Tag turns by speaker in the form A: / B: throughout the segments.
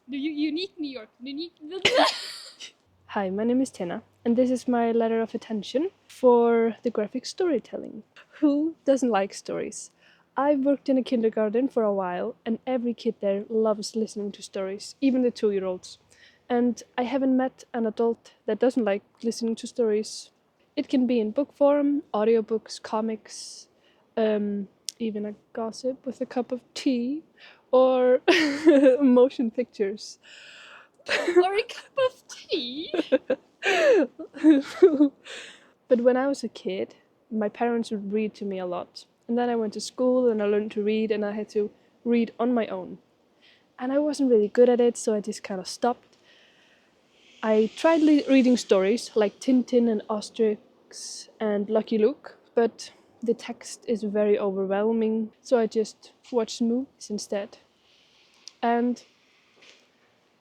A: The unique New York. Unique.
B: Hi, my name is Tinna, and this is my letter of attention for the graphic storytelling. Who doesn't like stories? I've worked in a kindergarten for a while, and every kid there loves listening to stories, even the 2-year-olds. And I haven't met an adult that doesn't like listening to stories. It can be in book form, audiobooks, comics, even a gossip with a cup of tea, or motion pictures.
A: Or a cup of tea.
B: But when I was a kid, my parents would read to me a lot. And then I went to school and I learned to read and I had to read on my own. And I wasn't really good at it, so I just kind of stopped. I tried reading stories like Tintin and Asterix and Lucky Luke, but the text is very overwhelming, so I just watched movies instead. And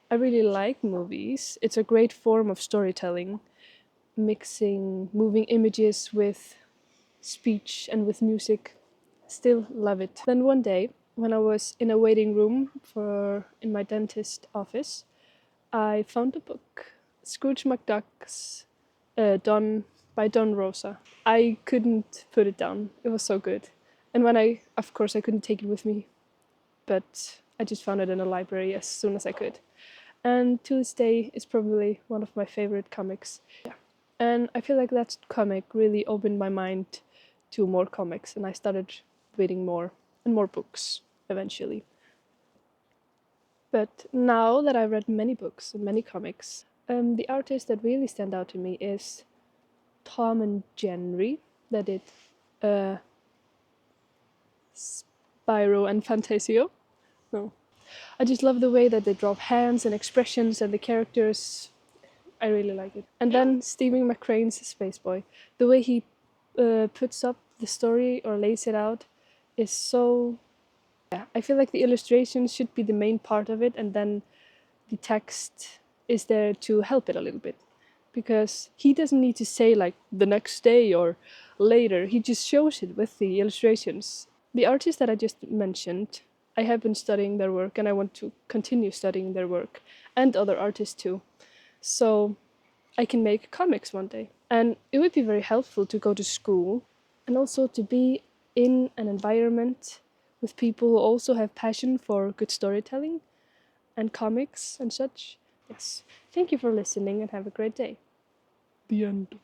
B: I really like movies. It's a great form of storytelling, mixing moving images with speech and with music. Still love it. Then one day, when I was in a waiting room in my dentist office, I found a book, Scrooge McDuck's Don by Don Rosa. I couldn't put it down. It was so good. And of course, I couldn't take it with me, but I just found it in a library as soon as I could. And to this day, it's probably one of my favorite comics. Yeah. And I feel like that comic really opened my mind to more comics, and I started reading more and more books eventually. But now that I've read many books and many comics, the artist that really stand out to me is Tom and Jenry that did uh, Spyro and Fantasio. No. I just love the way that they draw hands and expressions and the characters. I really like it. And then Stephen McCrane's Spaceboy. The way he puts up the story or lays it out is so. Yeah, I feel like the illustrations should be the main part of it, and then the text is there to help it a little bit. Because he doesn't need to say like the next day or later, he just shows it with the illustrations. The artist that I just mentioned, I have been studying their work and I want to continue studying their work, and other artists too. So I can make comics one day. And it would be very helpful to go to school and also to be in an environment with people who also have passion for good storytelling and comics and such. Yes. Thank you for listening and have a great day. The end.